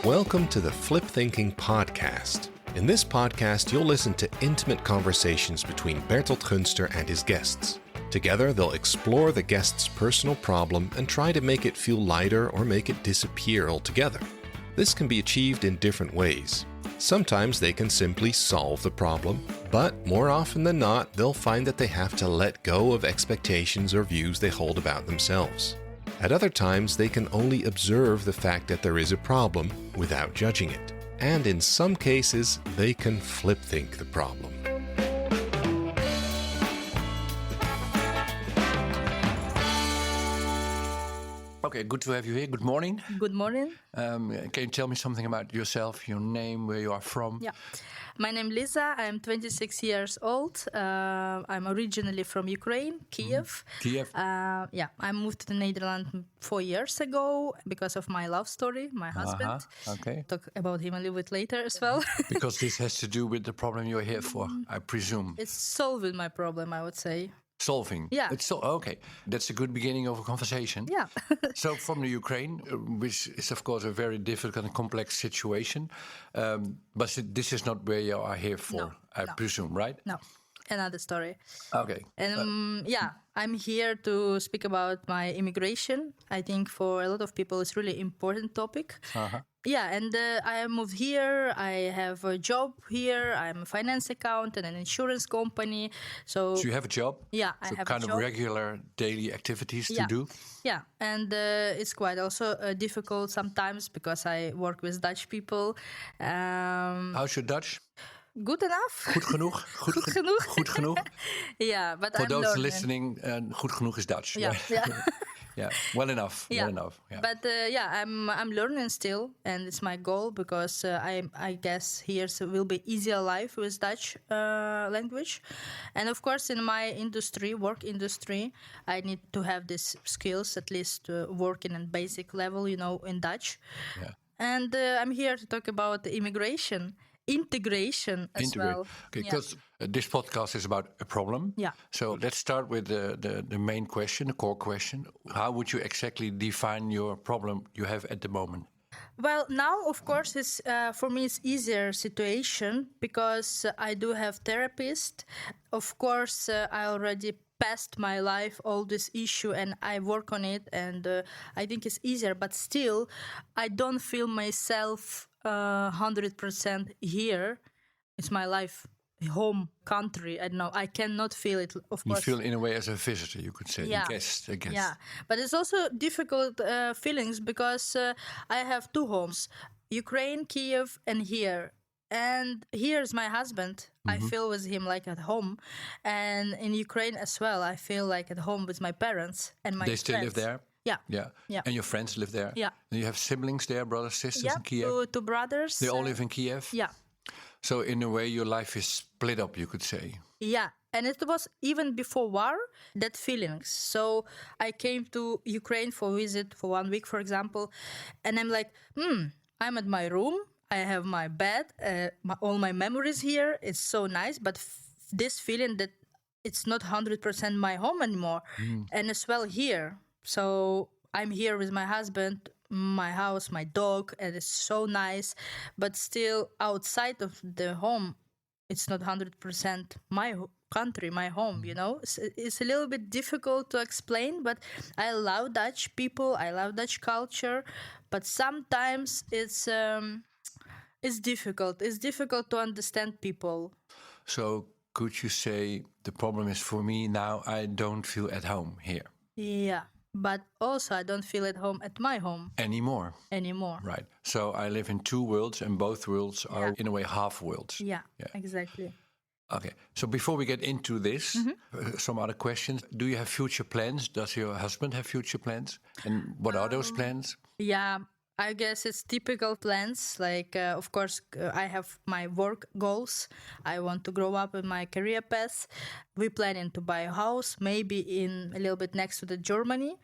Welcome to the Flip Thinking Podcast. In this podcast, you'll listen to intimate conversations between Bertolt Gunster and his guests. Together, they'll explore the guest's personal problem and try to make it feel lighter or make it disappear altogether. This can be achieved in different ways. Sometimes they can simply solve the problem, but more often than not, they'll find that they have to let go of expectations or views they hold about themselves. At other times, they can only observe the fact that there is a problem without judging it. And in some cases, they can flip think the problem. Okay, good to have you here. Good morning. Good morning. Can you tell me something about yourself, your name, where you are from? Yeah. My name is Liza. I'm 26 years old. I'm originally from Ukraine, Kiev. Kiev? I moved to the Netherlands 4 years ago because of my love story, my husband. Okay. Talk about him a little bit later as well. Because this has to do with the problem you're here for, I presume. It's solving my problem, I would say. Solving? Yeah. Okay. That's a good beginning of a conversation. Yeah. So from the Ukraine, which is of course a very difficult and complex situation, but this is not where you are here for, I presume, right? No. Another story. Okay. And I'm here to speak about my immigration. I think for a lot of people it's really important topic. Uh-huh. Yeah, and I moved here. I have a job here. I'm a finance accountant and an insurance company. So you have a job? Yeah, I have a job. So kind of regular daily activities to do? Yeah, and it's quite also difficult sometimes because I work with Dutch people. How's your Dutch? Good enough. Goed genoeg. Goed genoeg. Goed genoeg. Yeah, but for I'm those learning. Listening, goed genoeg is Dutch. Yeah, yeah. Yeah, well enough. Yeah. Well enough. Yeah. But I'm learning still, and it's my goal because I guess here will be easier life with Dutch language, and of course in my industry, work industry, I need to have these skills at least working at basic level, in Dutch. Yeah. And I'm here to talk about the integration as well. Okay, because this podcast is about a problem. Yeah. So let's start with the main question, the core question. How would you exactly define your problem you have at the moment? Well, now, of course, it's for me it's easier situation because I do have therapist. Of course, I already passed my life all this issue and I work on it, and I think it's easier. But still, I don't feel myself 100% here. It's my life, home country. I don't know. I cannot feel it. Of course, you feel in a way as a visitor, you could say, a guest. Yeah, but it's also difficult feelings because I have two homes: Ukraine, Kiev, and here. And here's my husband. I feel with him like at home, and in Ukraine as well. I feel like at home with my parents and my friends. They still live there. Yeah. And your friends live there? Yeah. And you have siblings there, brothers, sisters in Kiev? Two brothers. They all live in Kiev? Yeah. So in a way, your life is split up, you could say. Yeah. And it was even before war, that feelings. So I came to Ukraine for a visit for 1 week, for example. And I'm like, I'm at my room. I have my bed, all my memories here. It's so nice. But this feeling that it's not 100% my home anymore. And as well here. So I'm here with my husband, my house, my dog, and it's so nice. But still outside of the home, it's not 100% my country, my home, It's a little bit difficult to explain, but I love Dutch people. I love Dutch culture. But sometimes it's difficult. It's difficult to understand people. So could you say the problem is for me now, I don't feel at home here? Yeah. But also, I don't feel at home at my home. Anymore. Right. So I live in two worlds, and both worlds are, in a way, half worlds. Yeah, exactly. Okay. So before we get into this, some other questions. Do you have future plans? Does your husband have future plans? And what are those plans? Yeah, I guess it's typical plans. Like, of course, I have my work goals. I want to grow up in my career path. We're planning to buy a house, maybe in a little bit next to the Germany,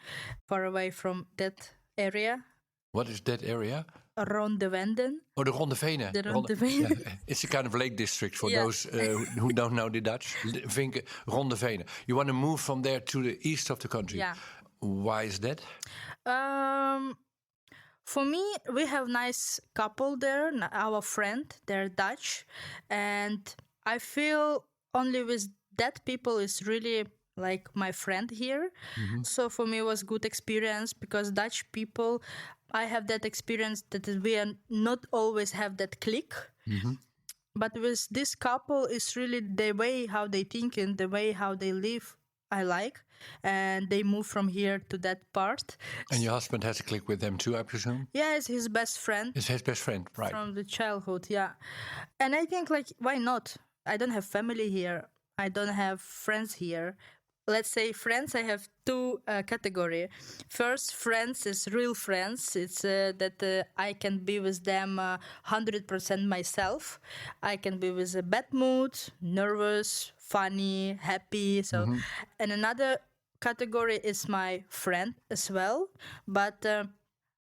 far away from that area. What is that area? Ronde Wenden. Oh, the Ronde Venen. The Ronde Venen. Yeah, it's a kind of lake district for those who don't know the Dutch. Vinken, Ronde Venen. You want to move from there to the east of the country. Yeah. Why is that? For me, we have nice couple there, our friend, they're Dutch, and I feel only with that people is really like my friend here. So for me it was good experience because Dutch people, I have that experience that we are not always have that click. But with this couple, it's really the way how they think and the way how they live. I like, and they move from here to that part. And your husband has a click with them too, I presume? Yeah, it's his best friend It's his best friend, right? from the childhood. Yeah, and I think like why not? I don't have family here. I don't have friends here. Let's say friends. I have two category. First, friends is real friends. It's that I can be with them 100% myself. I can be with a bad mood, nervous, funny, happy. So, and another category is my friend as well. But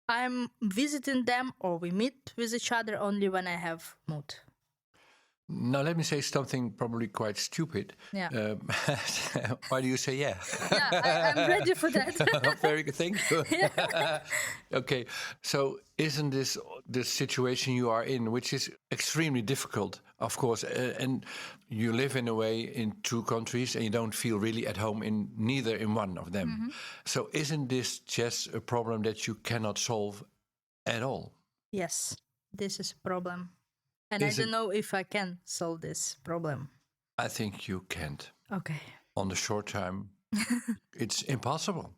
I'm visiting them or we meet with each other only when I have mood. Now, let me say something probably quite stupid. Yeah. Why do you say yeah? Yeah, I'm ready for that. Very good, thank you. Okay, so isn't this the situation you are in, which is extremely difficult, of course, and you live in a way in two countries and you don't feel really at home in neither in one of them. So isn't this just a problem that you cannot solve at all? Yes, this is a problem. And Is I don't know if I can solve this problem. I think you can't. Okay. On the short term, it's impossible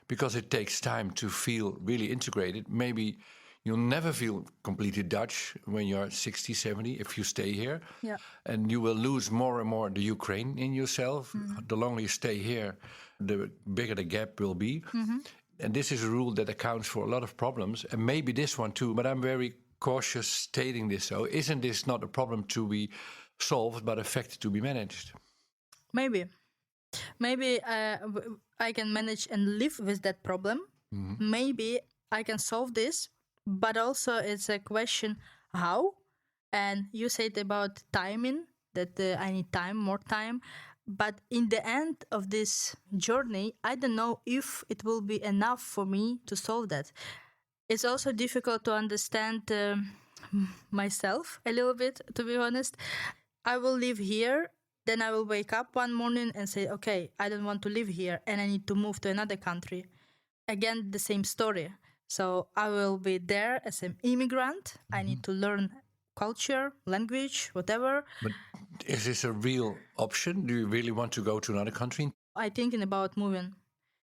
because it takes time to feel really integrated. Maybe you'll never feel completely Dutch when you're 60, 70 if you stay here. Yeah. And you will lose more and more the Ukraine in yourself. The longer you stay here, the bigger the gap will be. And this is a rule that accounts for a lot of problems, and maybe this one too, but I'm very cautious stating this. So isn't this not a problem to be solved, but a fact to be managed? Maybe I can manage and live with that problem. Maybe I can solve this, but also it's a question how. And you said about timing, that I need time, more time. But in the end of this journey, I don't know if it will be enough for me to solve that. It's also difficult to understand myself a little bit, to be honest. I will live here, then I will wake up one morning and say, okay, I don't want to live here and I need to move to another country. Again, the same story. So I will be there as an immigrant. I need to learn culture, language, whatever. But is this a real option? Do you really want to go to another country? I'm thinking about moving.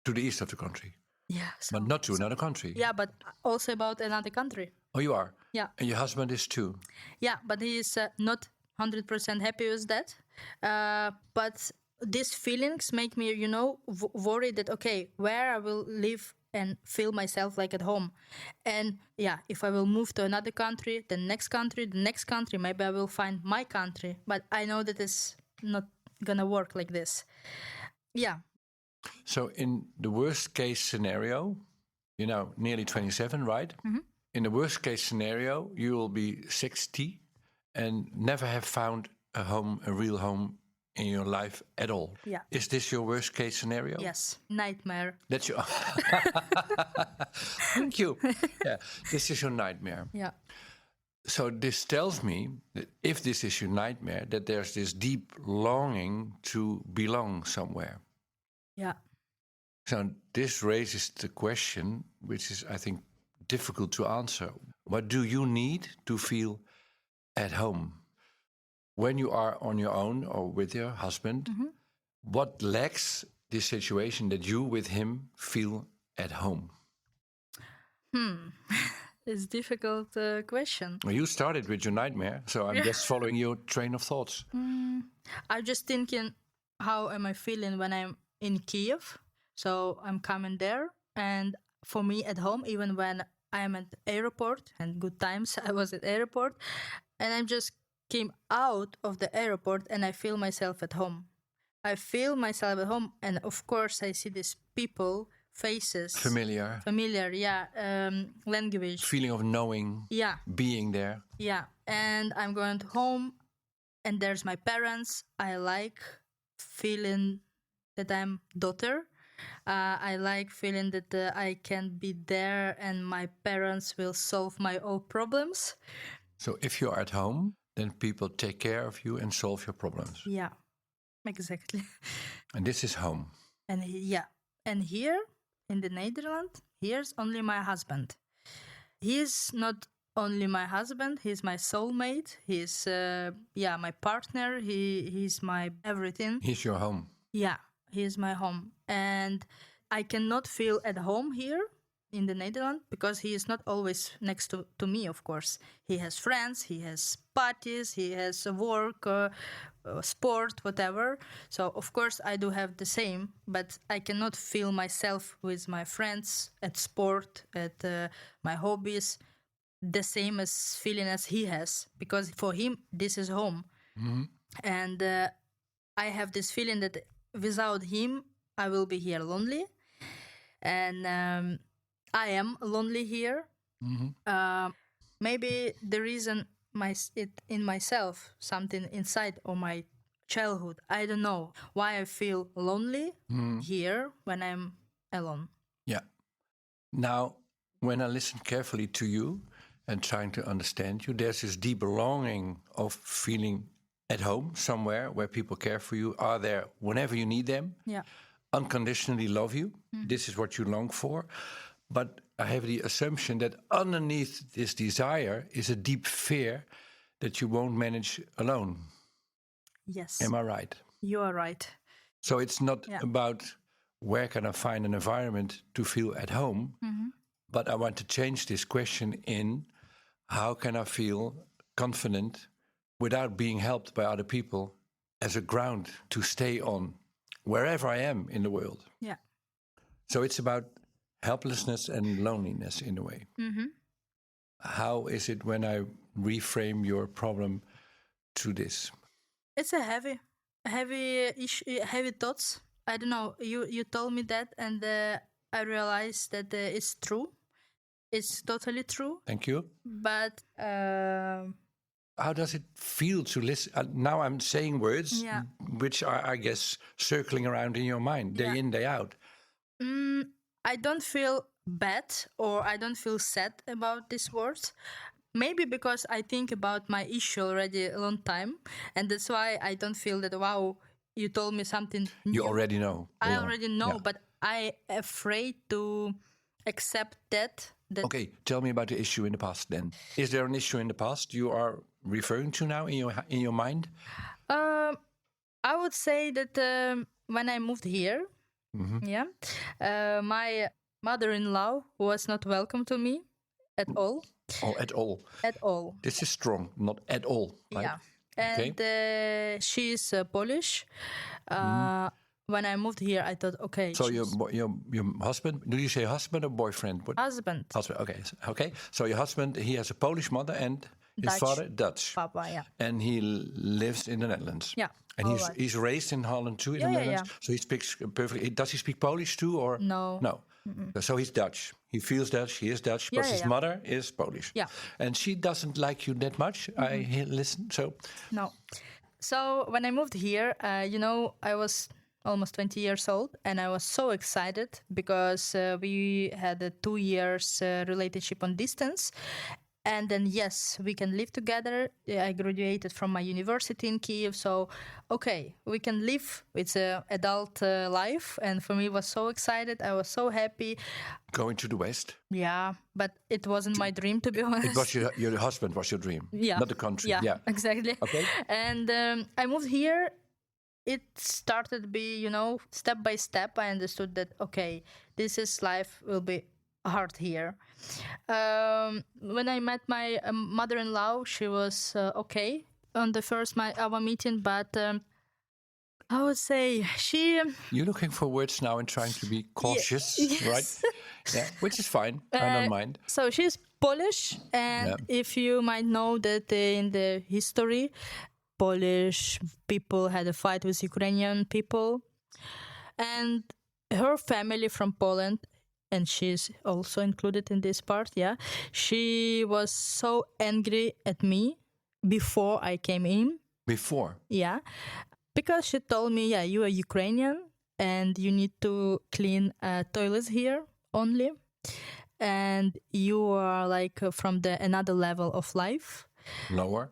To the east of the country? Yeah. So, But not to another country? yeah, but also about another country. Oh, you are? Yeah. And your husband is too? Yeah, but he is not 100% happy with that. But these feelings make me, worried that, okay, where I will live and feel myself like at home. And yeah, if I will move to another country, the next country, maybe I will find my country. But I know that it's not going to work like this. Yeah. So in the worst case scenario, nearly 27, right? In the worst case scenario, you will be 60 and never have found a real home in your life at all. Yeah. Is this your worst case scenario? Yes. Nightmare. That's your... Thank you. Yeah, this is your nightmare. Yeah. So this tells me that if this is your nightmare, that there's this deep longing to belong somewhere. Yeah. So this raises the question, which is, I think, difficult to answer. What do you need to feel at home? When you are on your own or with your husband, what lacks this situation that you with him feel at home? It's a difficult question. Well, you started with your nightmare, so I'm just following your train of thoughts. I'm just thinking, how am I feeling when I'm in Kiev? So I'm coming there, and for me at home, even when I'm at the airport, and good times I was at the airport, and I just came out of the airport and I feel myself at home. I feel myself at home, and of course I see these people, faces. Familiar, yeah, language. feeling of knowing, Yeah. being there. Yeah, and I'm going home, and there's my parents. I like feeling that I'm daughter. I like feeling that I can be there and my parents will solve my all problems. So if you're at home, then people take care of you and solve your problems. Yeah, exactly. And this is home. And and here in the Netherlands, here's only my husband. He's not only my husband, he's my soulmate. He's my partner. He's my everything. Here's your home. Yeah, he's my home. And I cannot feel at home here in the Netherlands because he is not always next to me, of course. He has friends, he has parties, he has work, sport, whatever. So, of course, I do have the same, but I cannot feel myself with my friends at sport, at my hobbies, the same as feeling as he has, because for him, this is home. Mm-hmm. And I have this feeling that without him, I will be here lonely. And I am lonely here. Mm-hmm. Maybe the reason it in myself, something inside of my childhood. I don't know why I feel lonely here when I'm alone. Yeah. Now, when I listen carefully to you and trying to understand you, there's this deep longing of feeling at home somewhere where people care for you, are there whenever you need them, unconditionally love you. This is what you long for. But I have the assumption that underneath this desire is a deep fear that you won't manage alone. Yes. Am I right? You are right. So it's not about where can I find an environment to feel at home, but I want to change this question in how can I feel confident without being helped by other people as a ground to stay on wherever I am in the world. Yeah. So it's about helplessness and loneliness in a way. Mm-hmm. How is it when I reframe your problem to this? It's a heavy issue, heavy thoughts. I don't know. You told me that, and I realized that it's true. It's totally true. Thank you. But how does it feel to listen? Now I'm saying words which are, I guess, circling around in your mind day in, day out. I don't feel bad or I don't feel sad about these words. Maybe because I think about my issue already a long time. And that's why I don't feel that, wow, you told me something new. You already know. I already know, but I'm afraid to accept that. Okay, tell me about the issue in the past then. Is there an issue in the past you are referring to now in your mind? I would say that when I moved here, my mother-in-law was not welcome to me at all. Oh, at all. At all. This is strong, not at all. Right? Yeah. And she is Polish. When I moved here, I thought, okay. So your husband? Do you say husband or boyfriend? What? Husband. Husband. Okay. So your husband, he has a Polish mother and his Dutch. father Dutch. Papa, yeah. And he lives in the Netherlands. Yeah. And he's raised in Holland too, in the Netherlands. So he speaks perfectly. Does he speak Polish too, or no? No. So he's Dutch. He feels Dutch. He is Dutch, but his mother is Polish. Yeah. And she doesn't like you that much. I listen. So no. So when I moved here, I was almost 20 years old, and I was so excited because we had a 2 years relationship on distance. And then, yes, we can live together. I graduated from my university in Kiev. So, okay, we can live. It's an adult life. And for me, it was so excited. I was so happy. Going to the West? Yeah, but it wasn't my dream, to be honest. It was your husband was your dream, not the country. Yeah, exactly. Okay. And I moved here. It started to be, step by step. I understood that, okay, life will be hard here. When I met my mother-in-law, she was okay on the first our meeting, but I would say she. You're looking for words now and trying to be cautious, right? Yeah, which is fine. I don't mind. So she's Polish, and if you might know that in the history, Polish people had a fight with Ukrainian people, and her family from Poland. And she's also included in this part, She was so angry at me before I came in. Before? Yeah. Because she told me, you are Ukrainian and you need to clean toilets here only, and you are like from the another level of life, lower,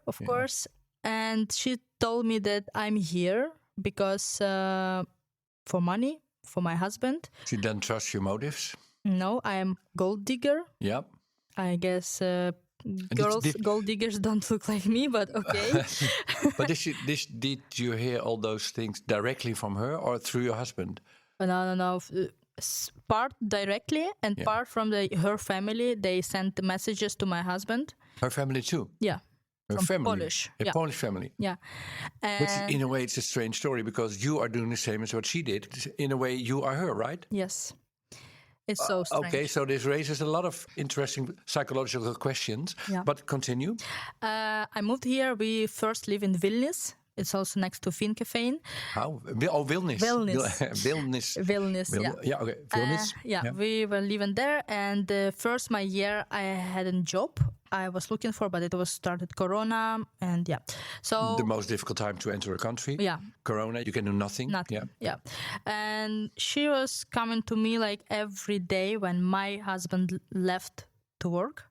of course. And she told me that I'm here because for money, for my husband. She doesn't trust your motives? No, I am gold digger. Yep. I guess gold diggers don't look like me, but okay. But did you hear all those things directly from her or through your husband? No. Part directly and part from her family. They sent messages to my husband. Her family too? Yeah. Her from family? Polish. A Polish family? Yeah. Which in a way it's a strange story because you are doing the same as what she did. In a way you are her, right? Yes. It's so strange. Okay, so this raises a lot of interesting psychological questions. Yeah. But continue. I moved here. We first live in Vilnius. It's also next to Vinkenveen. How? Oh, Vilnius. Vilnius, yeah. Yeah, okay. Vilnius. Yeah, we were living there. And first my year, I had a job I was looking for, but it was started Corona. And so... The most difficult time to enter a country. Yeah. Corona, you can do nothing. Yeah. And she was coming to me like every day when my husband left to work.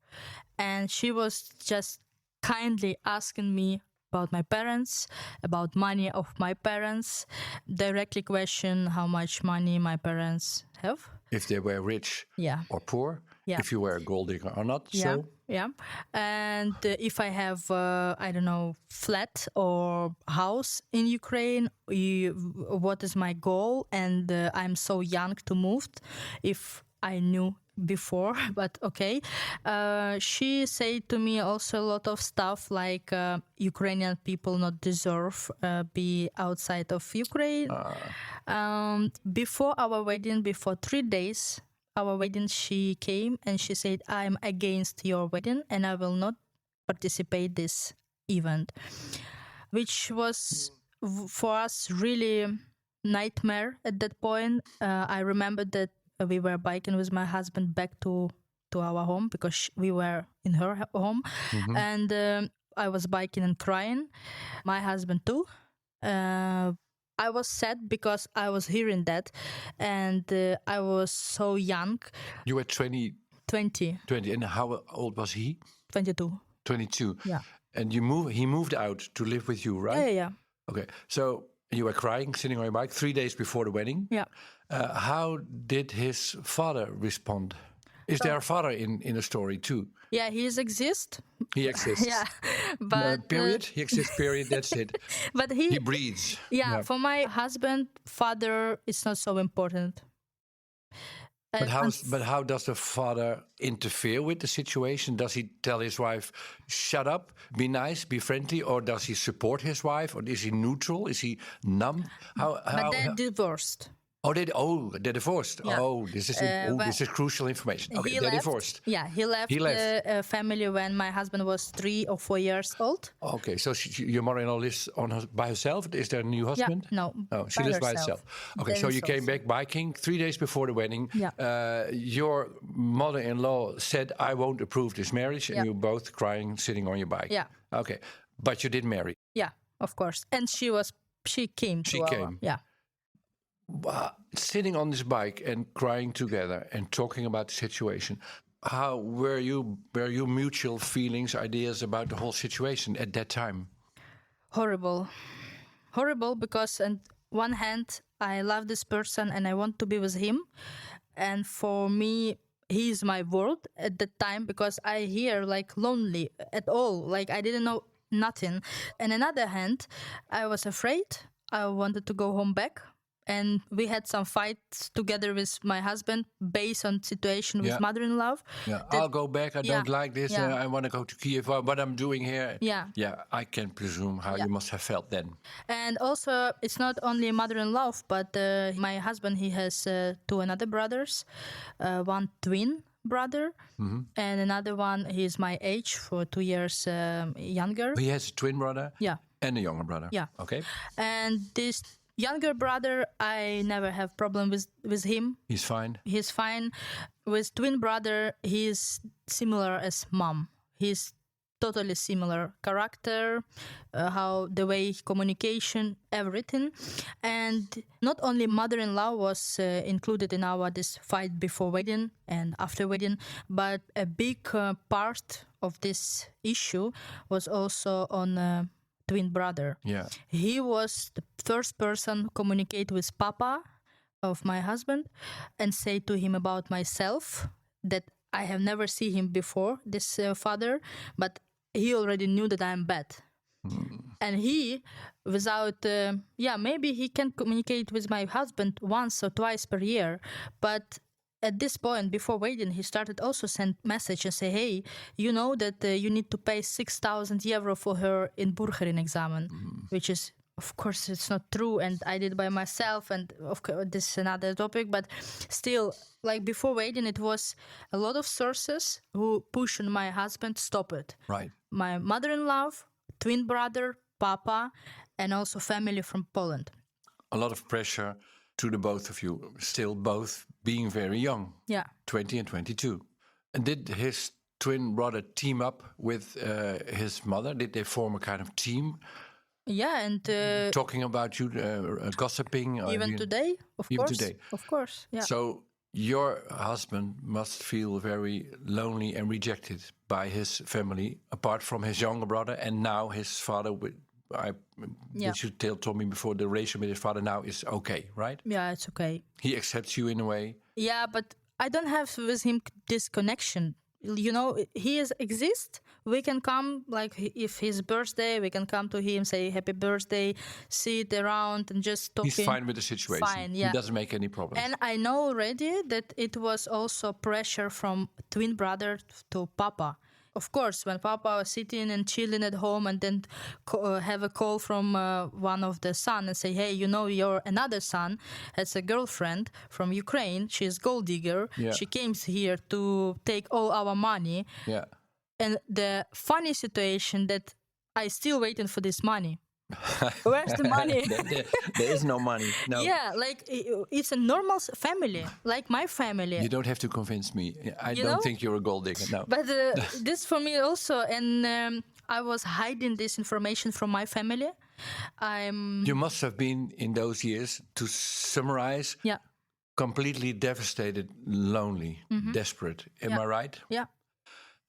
And she was just kindly asking me about my parents, about money of my parents, directly question how much money my parents have. If they were rich or poor, if you were a gold digger or not. Yeah. And if I have, flat or house in Ukraine, what is my goal? And I'm so young to move. If I knew before, but okay. She said to me also a lot of stuff like Ukrainian people not deserve be outside of Ukraine. Before our wedding, before 3 days, our wedding, she came and she said, I'm against your wedding and I will not participate this event, which was for us really nightmare at that point. I remember that we were biking with my husband back to our home because we were in her home. Mm-hmm. And I was biking and crying. My husband too. I was sad because I was hearing that. And I was so young. You were 20? 20. 20. And how old was he? 22. 22. Yeah. And he moved out to live with you, right? Yeah. Okay. So you were crying, sitting on your bike 3 days before the wedding. Yeah. How did his father respond? Is there a father in the story too? Yeah, he exists. He exists. Yeah, but period. He exists. Period. That's it. But he breathes. Yeah, for my husband, father is not so important. But how does the father interfere with the situation? Does he tell his wife, shut up, be nice, be friendly? Or does he support his wife? Or is he neutral? Is he numb? But they're divorced. They're divorced. Yeah. This is crucial information. Okay, they're divorced. Yeah, he left the family when my husband was 3 or 4 years old. Okay, so your mother-in-law lives by herself? Is there a new husband? Yeah, no. She lives by herself. Okay, so you came back biking 3 days before the wedding. Yeah. Your mother-in-law said, I won't approve this marriage, and you both crying, sitting on your bike. Yeah. Okay, but you did marry. Yeah, of course. And she came. Yeah. Sitting on this bike and crying together and talking about the situation, how were your mutual feelings, ideas about the whole situation at that time? Horrible because on one hand I love this person and I want to be with him, and for me he is my world at that time because I hear like lonely at all, like I didn't know nothing. And on the other hand I was afraid. I wanted to go home back. And we had some fights together with my husband based on situation with mother-in-law. Yeah, I'll go back. I don't like this. I want to go to Kiev. What I'm doing here. Yeah. Yeah, I can presume how you must have felt then. And also, it's not only mother-in-law, but my husband, he has 2 another brothers. One twin brother, and another one, he's my age, for 2 years younger. He has a twin brother? Yeah. And a younger brother? Yeah. Okay. And this younger brother, I never have problem with him. He's fine? He's fine. With twin brother, he's similar as mom. He's totally similar character, how the way communication, everything. And not only mother-in-law was included in our this fight before wedding and after wedding, but a big part of this issue was also on twin brother. Yeah. He was the first person communicate with Papa of my husband and say to him about myself that I have never seen him before, this father, but he already knew that I'm bad. And he, without, maybe he can communicate with my husband once or twice per year, but at this point, before wedding, he started also send message and say, hey, you know that you need to pay 6,000 euro for her in Burgerin examen, which is, of course, it's not true, and I did by myself, and of course, this is another topic, but still, like before wedding, it was a lot of sources who pushed on my husband to stop it. Right. My mother-in-law, twin brother, Papa, and also family from Poland. A lot of pressure to the both of you, still both being very young. Yeah. 20 and 22. And did his twin brother team up with his mother? Did they form a kind of team? Yeah, and Talking about you, gossiping? even today, of even course. today. Of course, yeah. So your husband must feel very lonely and rejected by his family, apart from his younger brother, and now his father. Which you told me before, the relation with his father now is okay, right? Yeah, it's okay. He accepts you in a way. Yeah, but I don't have with him this connection. You know, he exists. We can come, like if his birthday, we can come to him, say happy birthday, sit around and just talk. He's fine with the situation. Fine, yeah. He doesn't make any problems. And I know already that it was also pressure from twin brother to Papa. Of course, when Papa was sitting and chilling at home and then have a call from one of the son and say, hey, you know, your another son has a girlfriend from Ukraine. She's gold digger. Yeah. She came here to take all our money. Yeah. And the funny situation that I still waiting for this money. Where's the money? There is no money. No. Yeah, like it's a normal family, like my family. You don't have to convince me. I You don't know? think you're a gold digger. No. But this for me also, and I was hiding this information from my family. You must have been in those years, to summarize, Yeah. completely devastated, lonely, desperate. Am I right? Yeah.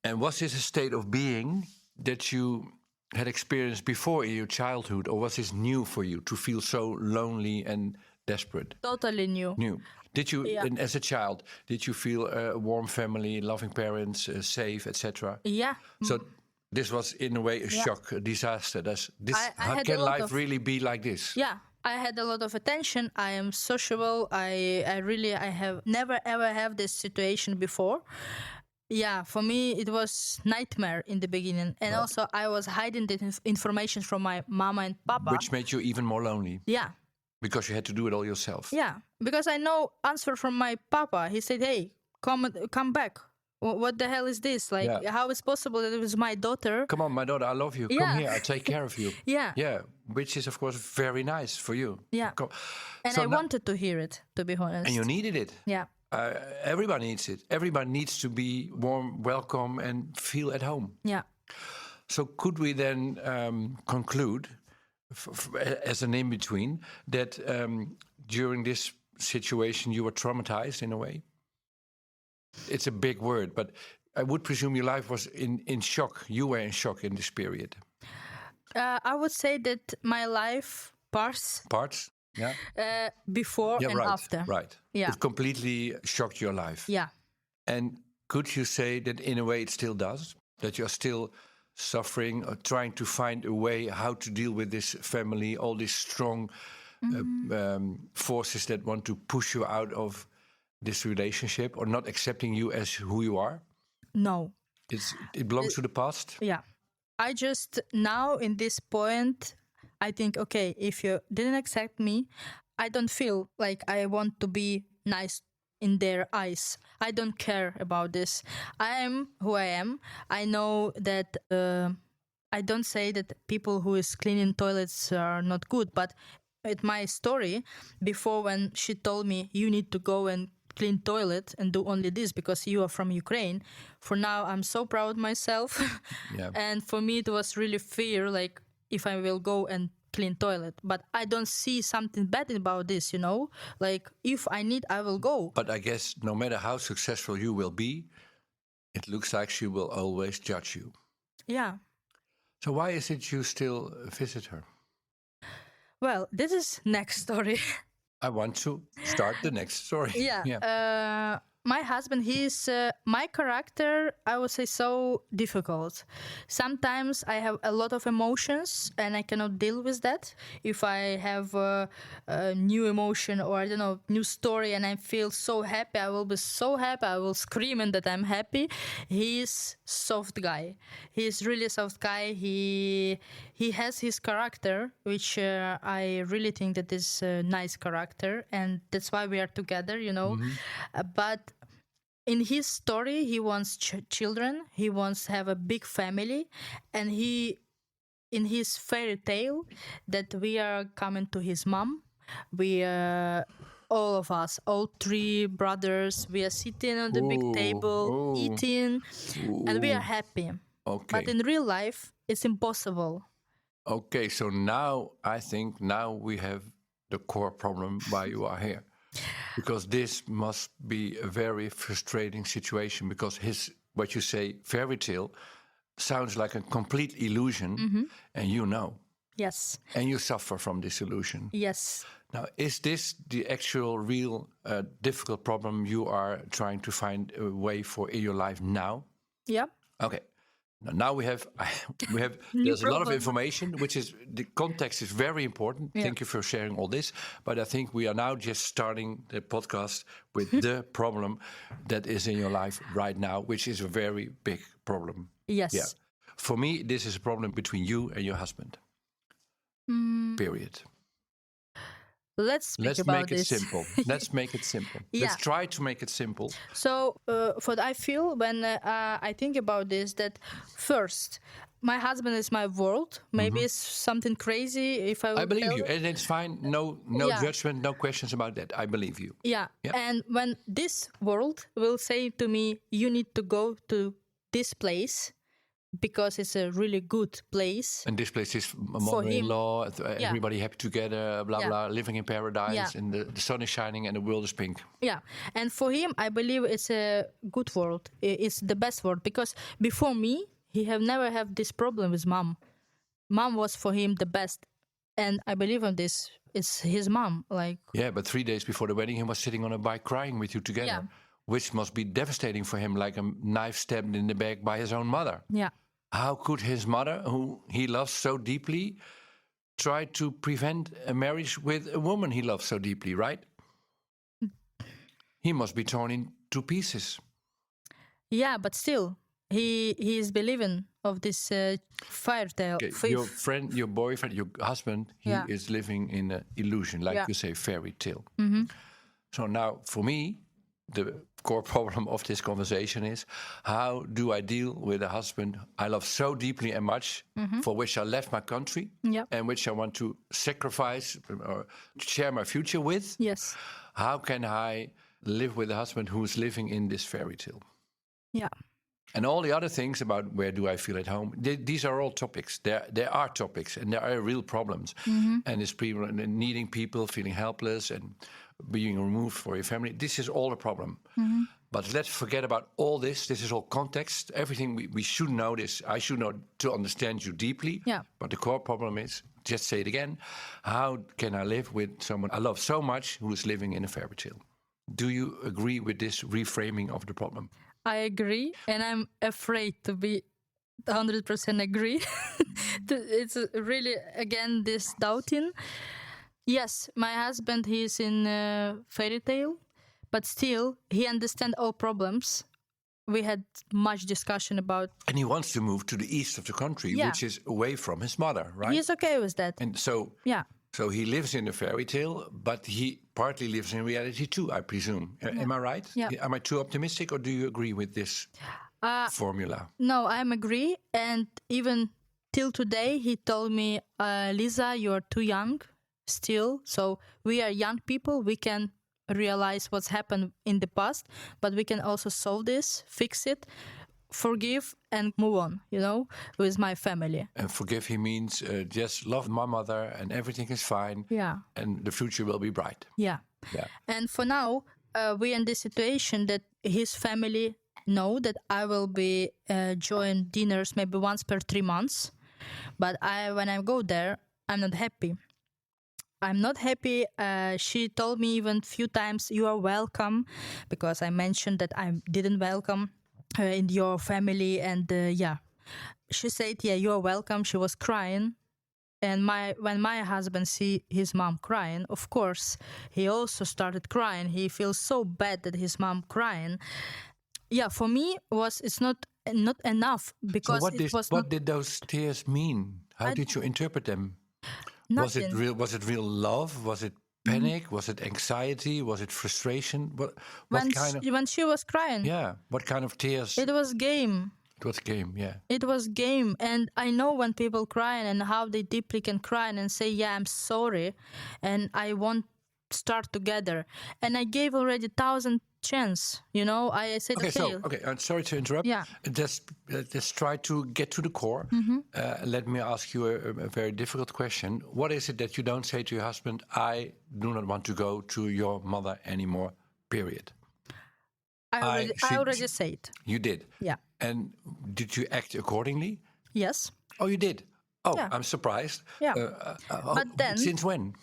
And was this a state of being that you had experienced before in your childhood, or was this new for you to feel so lonely and desperate? Totally new. New. Did you, Yeah. and as a child, did you feel a warm family, loving parents, safe, etc.? Yeah. So this was in a way a shock, a disaster. I How had can a lot life of- really be like this? Yeah. I had a lot of attention. I am sociable. I have never ever have this situation before. Yeah, for me it was nightmare in the beginning, and also I was hiding the information from my mama and papa. Which made you even more lonely Yeah, because you had to do it all yourself. yeah, because I know answer from my papa. He said, "Hey, come back. What the hell is this? Like, Yeah. how is possible that it was my daughter?" Come on, my daughter, I love you. Yeah. Come here, I'll take care of you. Yeah. Yeah, which is, of course, very nice for you. Yeah. And So I now- wanted to hear it, to be honest. And you needed it. Yeah. Everybody needs it. Everybody needs to be warm, welcome, and feel at home. Yeah. So could we then conclude, as an in-between, that during this situation you were traumatized in a way? It's a big word, but I would presume your life was in shock. You were in shock in this period. I would say that my life parts Parts? Yeah? before Yeah, and right. after. Right. Yeah. It completely shocked your life. Yeah. And could you say that in a way it still does? That you're still suffering or trying to find a way how to deal with this family, all these strong forces that want to push you out of this relationship or not accepting you as who you are? No. It belongs to the past? Yeah. I just now in this point, I think, okay, if you didn't accept me, I don't feel like I want to be nice in their eyes. I don't care about this. I am who I am. I know that I don't say that people who is cleaning toilets are not good, but at my story before, when she told me you need to go and clean toilet and do only this because you are from Ukraine. For now, I'm so proud myself. Yeah. And for me, it was really fear, like if I will go and clean toilet. But I don't see something bad about this, Like if I need, I will go. But I guess no matter how successful you will be, it looks like she will always judge you. Yeah. So why is it you still visit her? Well, this is next story. I want to start the next story. Yeah. My husband, he's my character, I would say, so difficult. Sometimes I have a lot of emotions and I cannot deal with that. If I have a new emotion or, I don't know, new story and I feel so happy, I will be so happy. I will scream and that I'm happy. He's soft guy. He's really soft guy. He has his character, which I really think that is a nice character. And that's why we are together, But in his story, he wants children. He wants to have a big family. And in his fairy tale, that we are coming to his mom. We all of us, all 3 brothers, we are sitting on the big table, eating, and we are happy. Okay. But in real life, it's impossible. Okay, so now I think we have the core problem why you are here. Because this must be a very frustrating situation, because what you say, fairy tale, sounds like a complete illusion, and Yes. And you suffer from this illusion. Yes. Now, is this the actual real difficult problem you are trying to find a way for in your life now? Yeah. Okay. Now we have there's a lot of information, which is the context is very important. Yeah. Thank you for sharing all this. But I think we are now just starting the podcast with the problem that is in your life right now, which is a very big problem. Yes. Yeah. For me, this is a problem between you and your husband. Period. Let's make this. it simple. Let's make it simple. Yeah. Let's try to make it simple. So what I feel when I think about this, that first, my husband is my world. Maybe it's something crazy if I believe you, and it's fine. No judgment, no questions about that. I believe you. Yeah. And when this world will say to me, you need to go to this place, because it's a really good place. And this place is mother-in-law, everybody happy together, blah, blah, living in paradise, and the sun is shining and the world is pink. Yeah, and for him, I believe it's a good world. It's the best world, because before me, he have never had this problem with mom. Mom was for him the best, and I believe in this. It's his mom, like. Yeah, but 3 days before the wedding, he was sitting on a bike crying with you together, which must be devastating for him, like a knife stabbed in the back by his own mother. Yeah. How could his mother, who he loves so deeply, try to prevent a marriage with a woman he loves so deeply, right? He must be torn into pieces. Yeah, but still, he is believing of this fairy tale. Okay. Your friend, your boyfriend, your husband, he is living in an illusion, like you say, fairy tale. So now, for me, the core problem of this conversation is, how do I deal with a husband I love so deeply and much, for which I left my country, and which I want to sacrifice or share my future with? Yes. How can I live with a husband who is living in this fairy tale? Yeah. And all the other things about where do I feel at home, these are all topics. There are topics, and there are real problems. And it's people needing people, feeling helpless, and being removed for your family. This is all a problem. But let's forget about all this. This is all context. Everything we should know this. I should know to understand you deeply. Yeah. But the core problem is, just say it again, how can I live with someone I love so much who is living in a fairy tale? Do you agree with this reframing of the problem? I agree, and I'm afraid to be 100% agree. It's really, again, this doubting. Yes, my husband, he's in a fairy tale, but still, he understands all problems. We had much discussion about... And he wants to move to the east of the country, which is away from his mother, right? He's okay with that. And so... Yeah. So he lives in a fairy tale, but he partly lives in reality too, I presume. Am I right? Yeah. Am I too optimistic, or do you agree with this formula? No, I agree. And even till today, he told me, Liza, you're too young still. So we are young people. We can realize what's happened in the past, but we can also solve this, fix it, forgive, and move on, with my family. And forgive, he means just love my mother and everything is fine. Yeah. And the future will be bright. Yeah. Yeah. And for now, we're in this situation that his family know that I will be join dinners maybe once per 3 months. But when I go there, I'm not happy. I'm not happy. She told me even a few times, you are welcome, because I mentioned that I didn't welcome her in your family. And she said, yeah, you are welcome. She was crying. And when my husband see his mom crying, of course, he also started crying. He feels so bad that his mom crying. Yeah, for me, it's not enough, because so what did those tears mean? How did you interpret them? Nothing. Was it real love? Was it panic? Was it anxiety? Was it frustration? When she was crying? Yeah. What kind of tears? It was game. It was game, yeah. It was game. And I know when people cry and how they deeply can cry and say, yeah, I'm sorry, and I won't start together. And I gave already 1,000 chance, I said, okay. I'm sorry to interrupt. Yeah. Let's try to get to the core. Let me ask you a very difficult question. What is it that you don't say to your husband, I do not want to go to your mother anymore, period? I already said. You did? Yeah. And did you act accordingly? Yes. Oh, you did? Oh, Yeah. I'm surprised. Yeah. But then... Since when?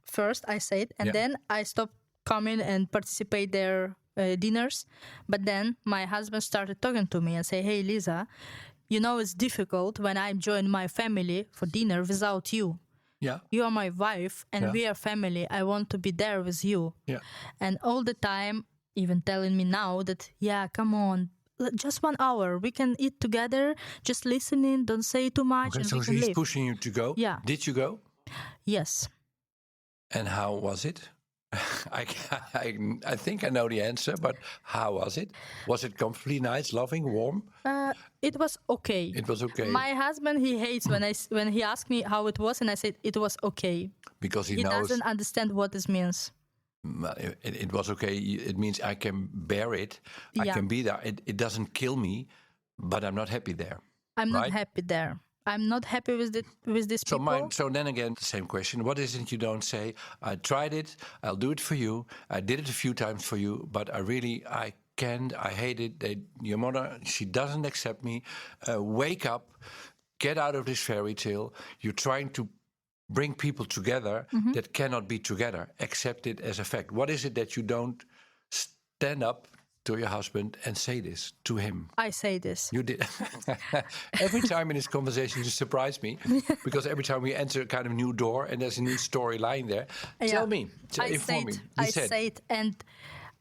First, I said, and then I stopped coming and participate their dinners. But then my husband started talking to me and say, hey, Liza, it's difficult when I join my family for dinner without you. Yeah. You are my wife and we are family. I want to be there with you. Yeah. And all the time, even telling me now that, yeah, come on, just 1 hour. We can eat together, just listening, don't say too much. Okay, and so we can he's live. pushing you to go? Yeah. Did you go? Yes. And how was it? I think I know the answer, but how was it? Was it completely nice, loving, warm? It was okay. It was okay. My husband, he hates when he asked me how it was, and I said it was okay. Because he knows... doesn't understand what this means. It was okay. It means I can bear it. I can be there. It doesn't kill me, but I'm not happy there. I'm not happy there. I'm not happy with this people. So then again, the same question. What is it you don't say? I tried it. I'll do it for you. I did it a few times for you, but I can't. I hate it. Your mother, she doesn't accept me. Wake up. Get out of this fairy tale. You're trying to bring people together that cannot be together. Accept it as a fact. What is it that you don't stand up to your husband and say this to him? I say this. You did. Every time in this conversation, you surprise me, because every time we enter a kind of new door and there's a new storyline there. Tell me, inform me. I say it, and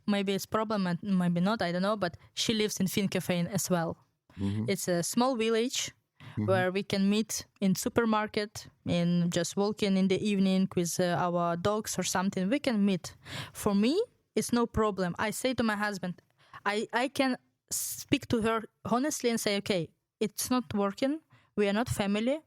maybe it's a problem, and maybe not, I don't know, but she lives in Finkeveen as well. It's a small village where we can meet in supermarket, in just walking in the evening with our dogs or something. We can meet. For me, it's no problem. I say to my husband, I can speak to her honestly and say, okay, it's not working. We are not family.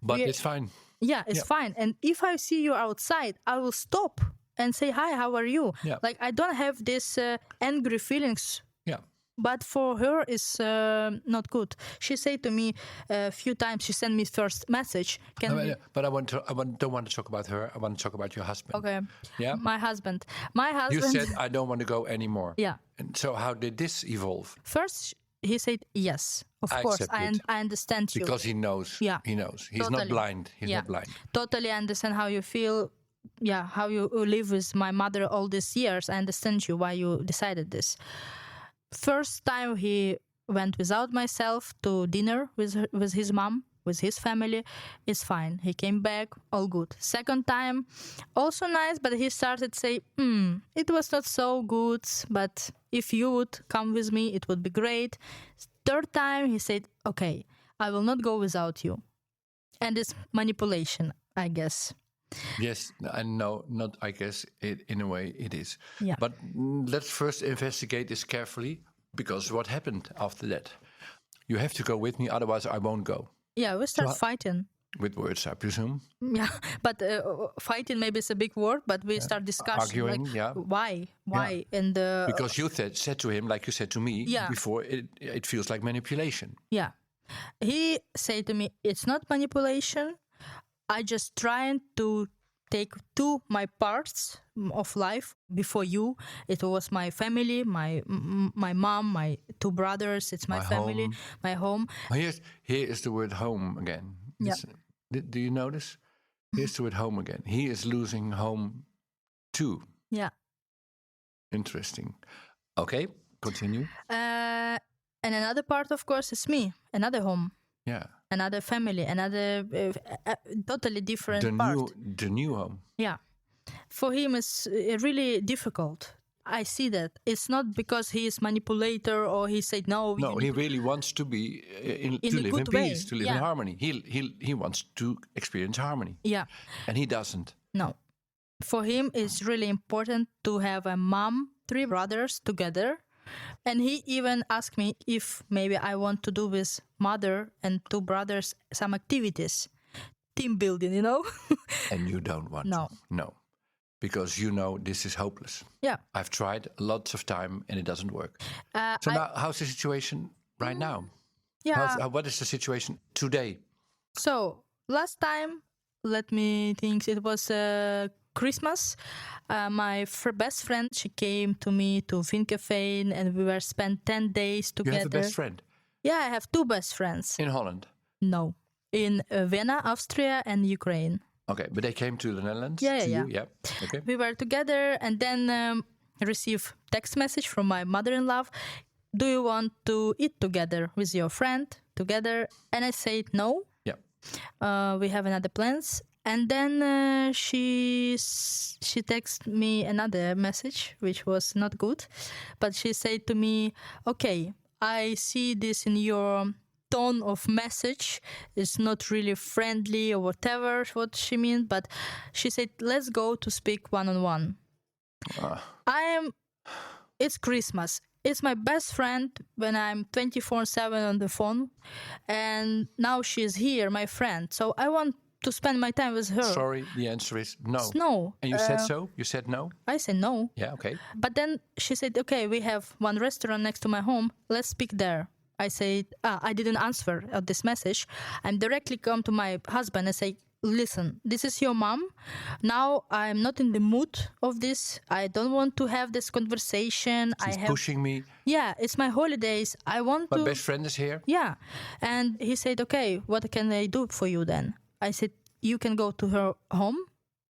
But it's fine. Yeah, it's fine. And if I see you outside, I will stop and say, hi, how are you? Yeah. Like, I don't have this angry feelings. Yeah. But for her, it's not good. She said to me a few times, she sent me first message. But don't want to talk about her. I want to talk about your husband. Okay. Yeah. My husband. You said, I don't want to go anymore. Yeah. And so how did this evolve? First, he said, yes, of course. I understand you. Because he knows. Yeah. He knows. He's Totally. not blind. He's not blind. Totally understand how you feel. Yeah, how you live with my mother all these years. I understand you, why you decided this. First time he went without myself to dinner with his mom, with his family. It's fine. He came back, all good. Second time, also nice, but he started to say, it was not so good, but if you would come with me, it would be great. Third time, he said, okay, I will not go without you. And it's manipulation, I guess. Yes, I know, not I guess, in a way it is. Yeah. But let's first investigate this carefully, because what happened after that? You have to go with me, otherwise I won't go. Yeah, we start fighting. With words, I presume. Yeah, but fighting maybe is a big word, but we start discussion. Arguing, like, yeah. Why? And Because you said to him, like you said to me Yeah. before, it feels like manipulation. yeah, he said to me, "It's not manipulation. I just trying to take my parts of life before you. It was my family, my mom, my 2 brothers. It's my family, home. my home. Here is the word home again. Yeah. Do you notice? Here's the word home again. He is losing home too. Yeah." Interesting. Okay, continue. And another part, of course, is me. Another home, Yeah. another family, another totally different part. The new home. Yeah. For him, it's really difficult. I see that. It's not because he is manipulator or he said no. No, he really wants to be to a live in good way, peace, to live in harmony. He wants to experience harmony. Yeah. And he doesn't. No. For him, it's really important to have a mom, 3 brothers together. And he even asked me if maybe I want to do with mother and 2 brothers some activities. Team building, you know? And you don't want No. to. No. Because you know this is hopeless. Yeah. I've tried lots of time and it doesn't work. So now, how's the situation right now? Yeah. What is the situation today? So last time, let me think, it was Christmas. My best friend, she came to me to Vinkenveen and we were spent 10 days You together. have a best friend Yeah, I have 2 best friends. in Holland. No, in Vienna, Austria and Ukraine. Okay, but they came to the Netherlands. Yeah, to yeah, you? Yeah. Okay. We were together and then received text message from my mother-in-law. Do you want to eat together with your friend together? And I said no. Yeah. We have another plans. And then she texted me another message, which was not good. But she said to me, okay, I see this in your tone of message. It's not really friendly or whatever, what she means. But she said, let's go to speak one-on-one. It's Christmas. It's my best friend when I'm 24/7 on the phone. And now she's here, my friend. So I want to spend my time with her. Sorry, the answer is no. No. And you said so? You said no? I said no. Yeah, okay. But then she said, okay, we have one restaurant next to my home. Let's speak there. I said, I didn't answer this message. I'm directly come to my husband and say, listen, this is your mom. Now I'm not in the mood of this. I don't want to have this conversation. She's pushing me. Yeah, it's my holidays. I want to... My best friend is here. Yeah. And he said, okay, what can I do for you then? I said, you can go to her home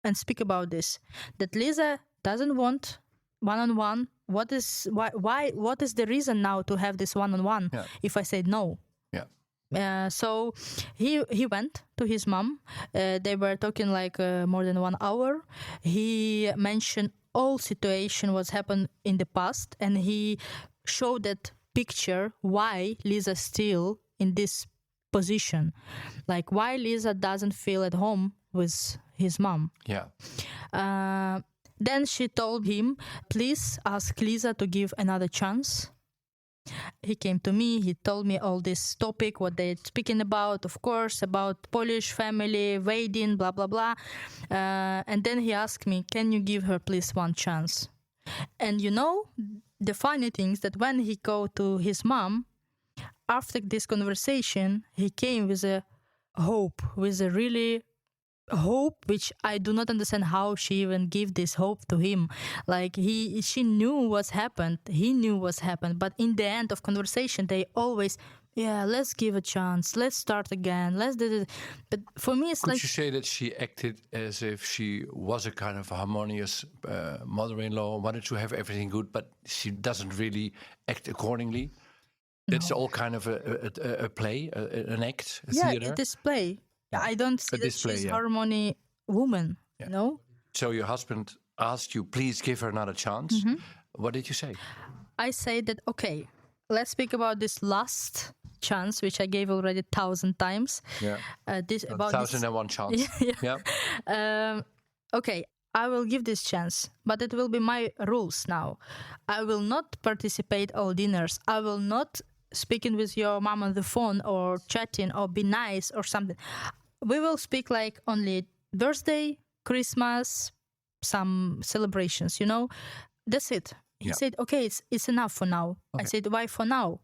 and speak about this. That Liza doesn't want one-on-one. What is the reason now to have this one-on-one if I said no? Yeah. So he went to his mom. They were talking like more than 1 hour. He mentioned all situation what's happened in the past, and he showed that picture why Liza still in this position, like why Liza doesn't feel at home with his mom. Yeah. Then she told him, please ask Liza to give another chance. He came to me, he told me all this topic, what they're speaking about, of course, about Polish family, wedding, blah, blah, blah. And then he asked me, can you give her please one chance? And you know, the funny thing is that when he go to his mom, after this conversation, he came with a hope, with a really hope, which I do not understand how she even gave this hope to him. Like she knew what's happened. He knew what's happened. But in the end of conversation, they always, let's give a chance. Let's start again. Let's do it. But for me, it's Could like... you say that she acted as if she was a kind of a harmonious mother-in-law, wanted to have everything good, but she doesn't really act accordingly? That's all kind of a play, an act, a theater? Yeah, a display. I don't see that she's harmony woman, you know? So your husband asked you, please give her another chance. Mm-hmm. What did you say? I say that, okay, let's speak about this last chance, which I gave already 1,000 times. Yeah. About 1,001 chance. Yeah. Okay, I will give this chance, but it will be my rules now. I will not participate all dinners. I will not speaking with your mom on the phone or chatting or be nice or something. we will speak like only birthday, Christmas, some celebrations, That's it. He said, okay, it's enough for now. I said, why for now?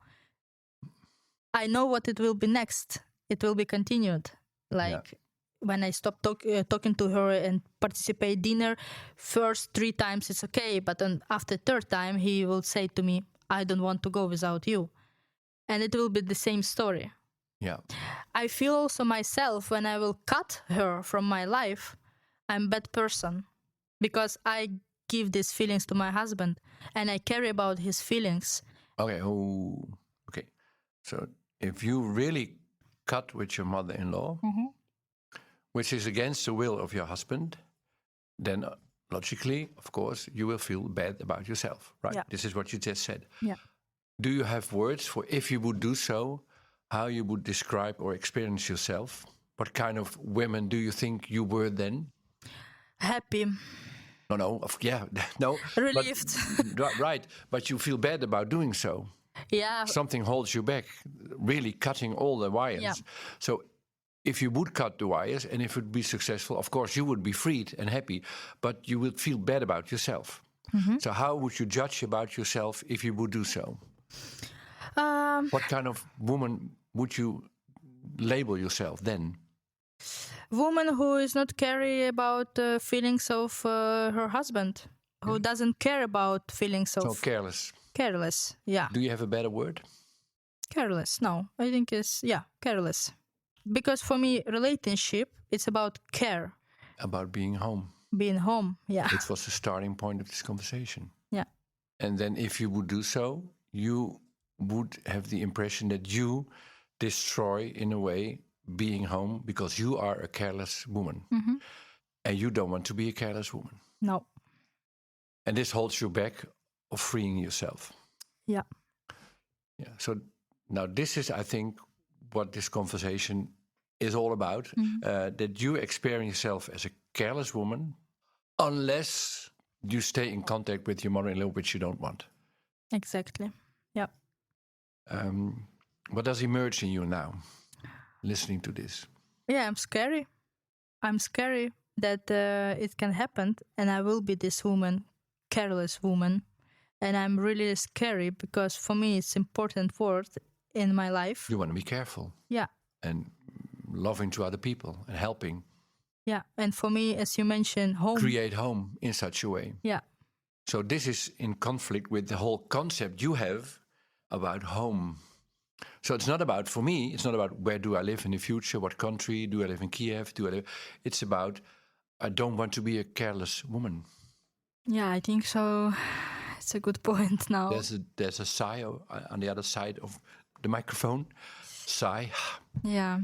I know what it will be next. It will be continued. Like when I stop talking to her and participate dinner, first 3 times it's okay. But then after third time, he will say to me, I don't want to go without you. And it will be the same story. Yeah. I feel also myself when I will cut her from my life, I'm a bad person because I give these feelings to my husband and I care about his feelings. Okay. Okay. So if you really cut with your mother-in-law, which is against the will of your husband, then logically, of course, you will feel bad about yourself, right? Yeah. This is what you just said. Yeah. Do you have words for if you would do so, how you would describe or experience yourself? What kind of women do you think you were then? Happy. No. Relieved. But, right, but you feel bad about doing so. Yeah. Something holds you back, really cutting all the wires. Yeah. So if you would cut the wires and if it would be successful, of course, you would be freed and happy, but you would feel bad about yourself. So how would you judge about yourself if you would do so? What kind of woman would you label yourself then? Woman who is not care about feelings of her husband, who doesn't care about feelings of... So careless. Careless, yeah. Do you have a better word? Careless, no. I think it's, careless. Because for me, relationship, it's about care. About being home. Being home, yeah. It was the starting point of this conversation. Yeah. And then if you would do so, you would have the impression that you destroy, in a way, being home because you are a careless woman. And you don't want to be a careless woman. No. And this holds you back of freeing yourself. Yeah. Yeah. So now this is, I think, what this conversation is all about. That you experience yourself as a careless woman unless you stay in contact with your mother-in-law, which you don't want. Exactly. Yeah. What does emerge in you now, listening to this? Yeah, I'm scary. I'm scary that it can happen and I will be this woman, careless woman. And I'm really scary because for me it's important word in my life. You want to be careful. Yeah. And loving to other people and helping. Yeah. And for me, as you mentioned, home. Create home in such a way. Yeah. So this is in conflict with the whole concept you have about home. So it's not about, for me, it's not about where do I live in the future, what country, do I live in Kiev, it's about, I don't want to be a careless woman. Yeah, I think so. It's a good point now. There's a sigh on the other side of the microphone. Sigh. Yeah.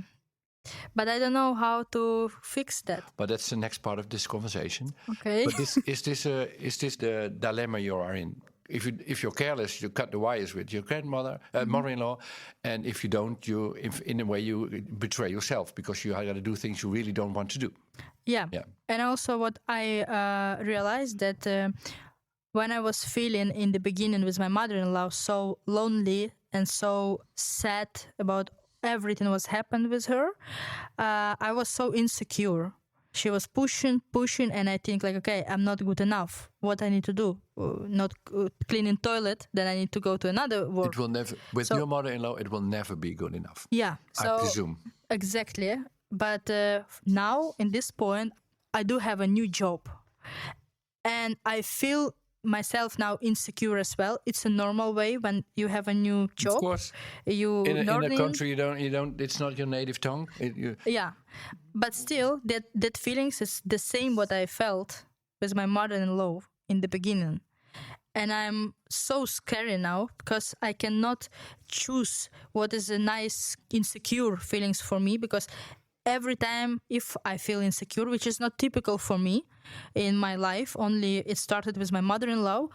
But I don't know how to fix that. But that's the next part of this conversation. Okay. But is this the dilemma you are in? If you're careless, you cut the wires with your grandmother, mother-in-law, and if you don't, in a way you betray yourself because you got to do things you really don't want to do. Yeah. And also what I realized that when I was feeling in the beginning with my mother-in-law so lonely and so sad about everything was happened with her, I was so insecure. She was pushing, and I think like, okay, I'm not good enough. What I need to do? Not cleaning toilet, then I need to go to another work. It will never, with your mother-in-law, it will never be good enough. Yeah. So, I presume. Exactly. But now, in this point, I do have a new job. And I feel myself now insecure as well. It's a normal way when you have a new job. Of course. In a country you don't. It's not your native tongue. Yeah, but still, that feelings is the same what I felt with my mother-in-law in the beginning, and I'm so scary now because I cannot choose what is a nice insecure feelings for me because every time if I feel insecure, which is not typical for me in my life, only it started with my mother-in-law,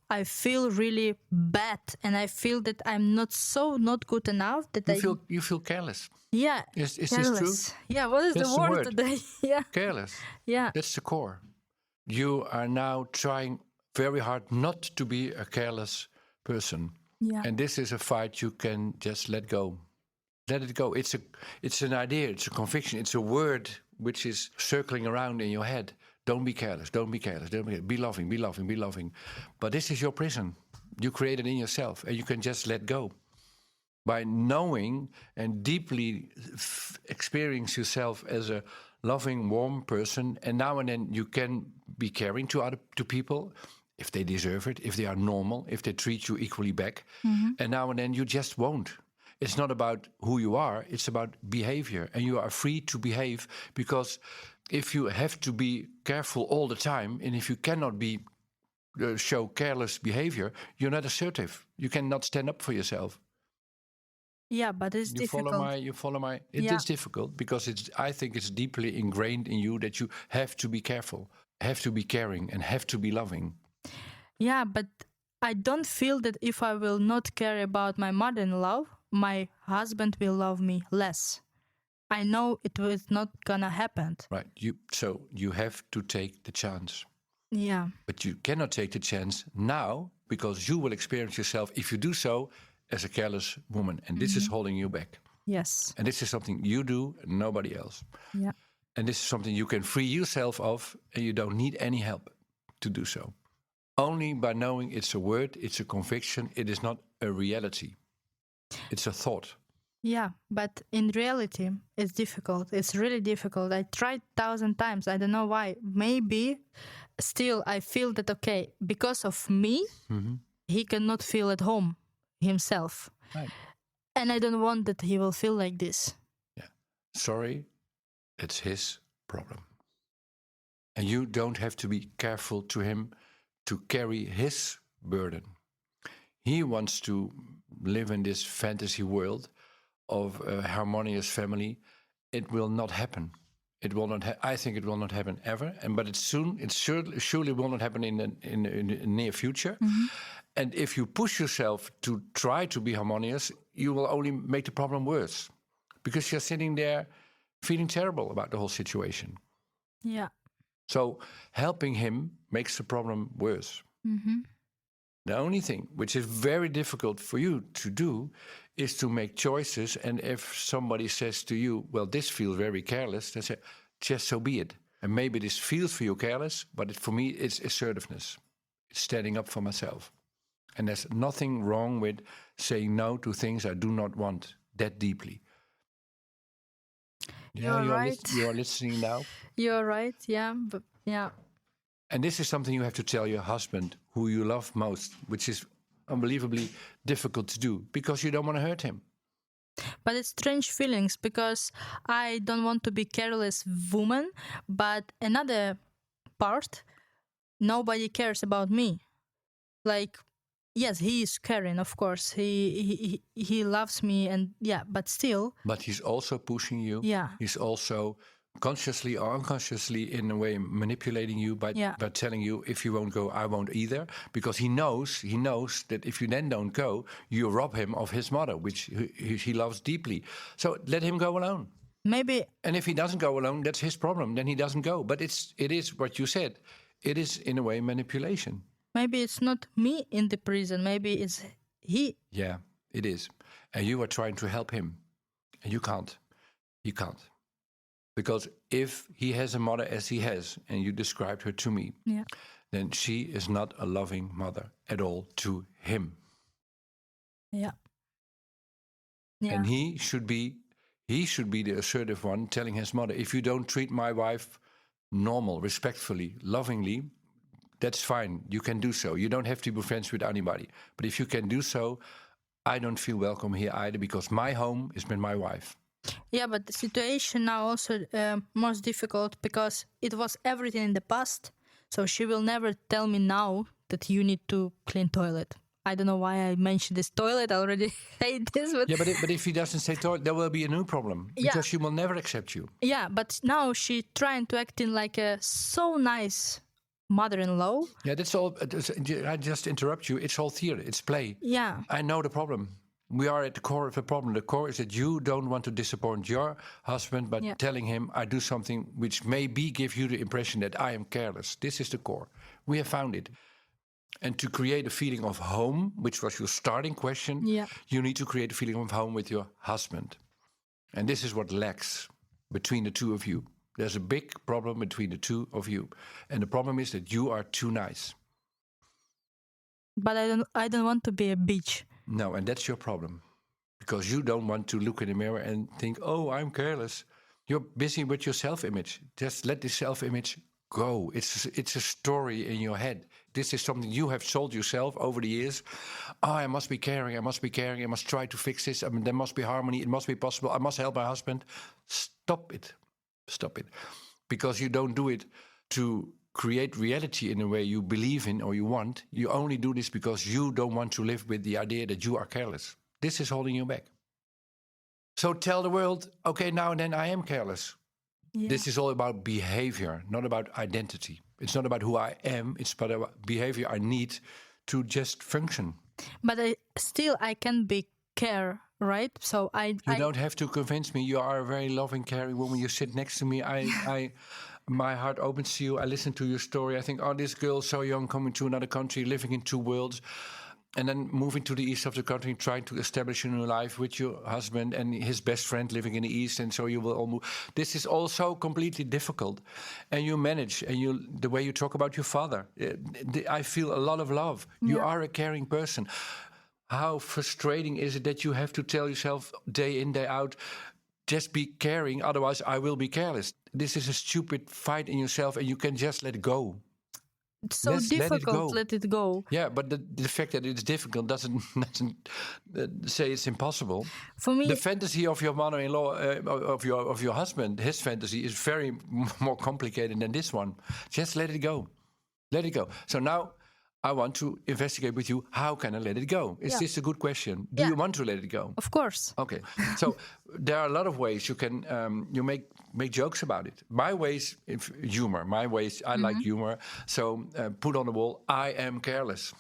I feel really bad and I feel that I'm not good enough that you feel careless. Yeah. Is this careless. true? Yeah, what is That's the word today? Yeah. Careless. Yeah. That's the core. You are now trying very hard not to be a careless person. Yeah. And this is a fight you can just let go. Let it go. It's an idea. It's a conviction. It's a word which is circling around in your head. Don't be careless. Don't be careless. Don't be loving. Be loving. Be loving. But this is your prison. You create it in yourself, and you can just let go by knowing and deeply experience yourself as a loving, warm person. And now and then you can be caring to people if they deserve it, if they are normal, if they treat you equally back. And now and then you just won't. It's not about who you are, it's about behavior. And you are free to behave, because if you have to be careful all the time, and if you cannot show careless behavior, you're not assertive. You cannot stand up for yourself. Yeah, but it's difficult. You follow my. It is difficult because I think it's deeply ingrained in you that you have to be careful, have to be caring, and have to be loving. Yeah, but I don't feel that if I will not care about my mother-in-law, my husband will love me less. I know it was not gonna happen. Right. So you have to take the chance. Yeah. But you cannot take the chance now, because you will experience yourself, if you do so, as a careless woman. And this is holding you back. Yes. And this is something you do and nobody else. Yeah. And this is something you can free yourself of, and you don't need any help to do so. Only by knowing it's a word, it's a conviction, it is not a reality. It's a thought. Yeah, but in reality, it's difficult. It's really difficult. I tried 1,000 times. I don't know why. Maybe still I feel that, okay, because of me, he cannot feel at home himself. Right. And I don't want that he will feel like this. Yeah. Sorry, it's his problem. And you don't have to be careful to him to carry his burden. He wants to live in this fantasy world of a harmonious family. It will not happen. It will not. I think it will not happen ever. But it surely will not happen in the near future. And if you push yourself to try to be harmonious, you will only make the problem worse, because you're sitting there feeling terrible about the whole situation. Yeah. So helping him makes the problem worse. The only thing which is very difficult for you to do is to make choices. And if somebody says to you, well, this feels very careless, then say, just so be it. And maybe this feels for you careless, but for me, it's assertiveness. It's standing up for myself. And there's nothing wrong with saying no to things I do not want that deeply. You're right. You are listening now. You're right. Yeah. But yeah. And this is something you have to tell your husband, who you love most, which is unbelievably difficult to do because you don't want to hurt him. But it's strange feelings because I don't want to be careless woman, but another part, nobody cares about me. Like, yes, he is caring, of course. He loves me, and yeah, but still. But he's also pushing you. Yeah. He's also consciously or unconsciously, in a way, manipulating you by telling you, if you won't go, I won't either. Because he knows that if you then don't go, you rob him of his mother, which he loves deeply. So let him go alone. Maybe. And if he doesn't go alone, that's his problem. Then he doesn't go. But it is what you said. It is, in a way, manipulation. Maybe it's not me in the prison. Maybe it's he. Yeah, it is. And you are trying to help him. And you can't. You can't. Because if he has a mother as he has, and you described her to me, then she is not a loving mother at all to him. Yeah. And he should be the assertive one, telling his mother, if you don't treat my wife normal, respectfully, lovingly, that's fine. You can do so. You don't have to be friends with anybody. But if you can do so, I don't feel welcome here either, because my home is with my wife. Yeah, but the situation now also most difficult because it was everything in the past. So she will never tell me now that you need to clean toilet. I don't know why I mentioned this toilet. I already hate this. But yeah, but if he doesn't say toilet, there will be a new problem. Because she will never accept you. Yeah, but now she trying to act in like a so nice mother-in-law. Yeah, that's all. I just interrupt you. It's all theater. It's play. Yeah. I know the problem. We are at the core of the problem. The core is that you don't want to disappoint your husband by telling him, I do something which maybe give you the impression that I am careless. This is the core. We have found it. And to create a feeling of home, which was your starting question, you need to create a feeling of home with your husband. And this is what lacks between the two of you. There's a big problem between the two of you. And the problem is that you are too nice. But I don't want to be a bitch. No, and that's your problem. Because you don't want to look in the mirror and think, oh, I'm careless. You're busy with your self-image. Just let this self-image go. It's a story in your head. This is something you have told yourself over the years. Oh, I must be caring. I must be caring. I must try to fix this. I mean, there must be harmony. It must be possible. I must help my husband. Stop it. Stop it. Because you don't do it to create reality in a way you believe in or you want. You only do this because you don't want to live with the idea that you are careless. This is holding you back. So tell the world, okay, now and then I am careless. Yeah. This is all about behavior, not about identity. It's not about who I am. It's about behavior I need to just function. But I can be care, right? So You don't have to convince me. You are a very loving, caring woman. You sit next to me. My heart opens to you. I listen to your story. I think, oh, this girl so young, coming to another country, living in two worlds. And then moving to the east of the country, trying to establish a new life with your husband and his best friend living in the east. And so you will all move. This is also completely difficult. And you manage. And the way you talk about your father, I feel a lot of love. Yeah. You are a caring person. How frustrating is it that you have to tell yourself day in, day out, just be caring, otherwise I will be careless. This is a stupid fight in yourself and you can just let it go. It's so difficult, let it go. Yeah, but the fact that it's difficult doesn't say it's impossible. For me, the fantasy of your mother-in-law, of your husband, his fantasy is very more complicated than this one. Just let it go. Let it go. So now I want to investigate with you, how can I let it go? Is this a good question? Do you want to let it go? Of course. Okay. So there are a lot of ways you can you make jokes about it. My ways, humor. My ways, I like humor. So put on the wall, I am careless.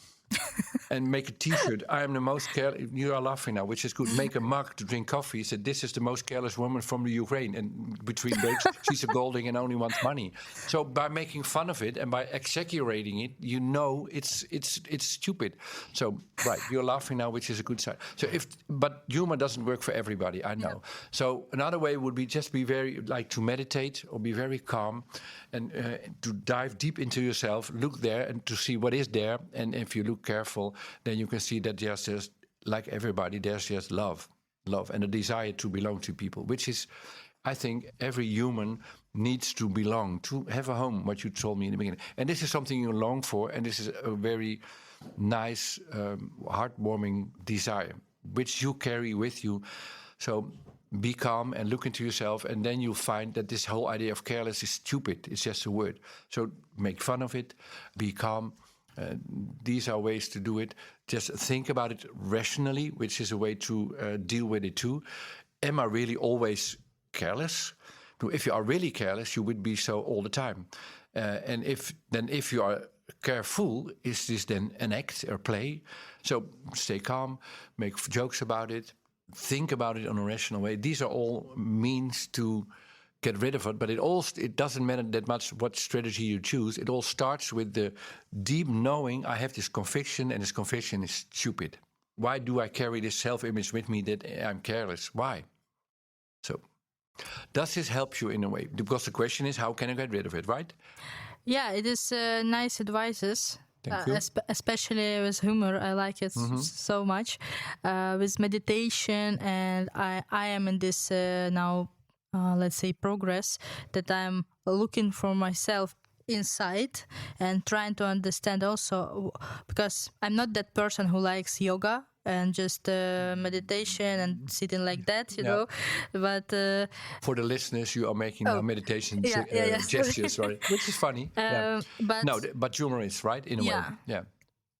And make a T-shirt. I am the most careless. You are laughing now, which is good. Make a mug to drink coffee. Said this is the most careless woman from the Ukraine. And between breaks, she's a golding and only wants money. So by making fun of it and by exaggerating it, you know it's stupid. So right, you're laughing now, which is a good sign. So but humor doesn't work for everybody. I know. Yeah. So another way would be just be very to meditate or be very calm, and to dive deep into yourself, look there and to see what is there. And if you look careful, then you can see that there's just, like everybody, there's just love and a desire to belong to people, which is, I think, every human needs to belong, to have a home, what you told me in the beginning. And this is something you long for, and this is a very nice, heartwarming desire, which you carry with you. So be calm and look into yourself, and then you'll find that this whole idea of careless is stupid. It's just a word. So make fun of it, be calm. These are ways to do it. Just think about it rationally, which is a way to deal with it too. Am I really always careless? No, if you are really careless, you would be so all the time. And if you are careful, is this then an act or play? So stay calm, make jokes about it, think about it on a rational way. These are all means to get rid of it, but it doesn't matter that much what strategy you choose. It all starts with the deep knowing, I have this conviction, and this conviction is stupid. Why do I carry this self-image with me that I'm careless? Why? So, does this help you in a way? Because the question is, how can I get rid of it, right? Yeah, it is nice advices. Thank you. Especially with humor, I like it so much. With meditation, and I am in this now, let's say, progress that I'm looking for myself inside and trying to understand also, because I'm not that person who likes yoga and just meditation and sitting like that, you know. But for the listeners, you are making meditation gestures, sorry, which is funny. But humor is right in a way. Yeah,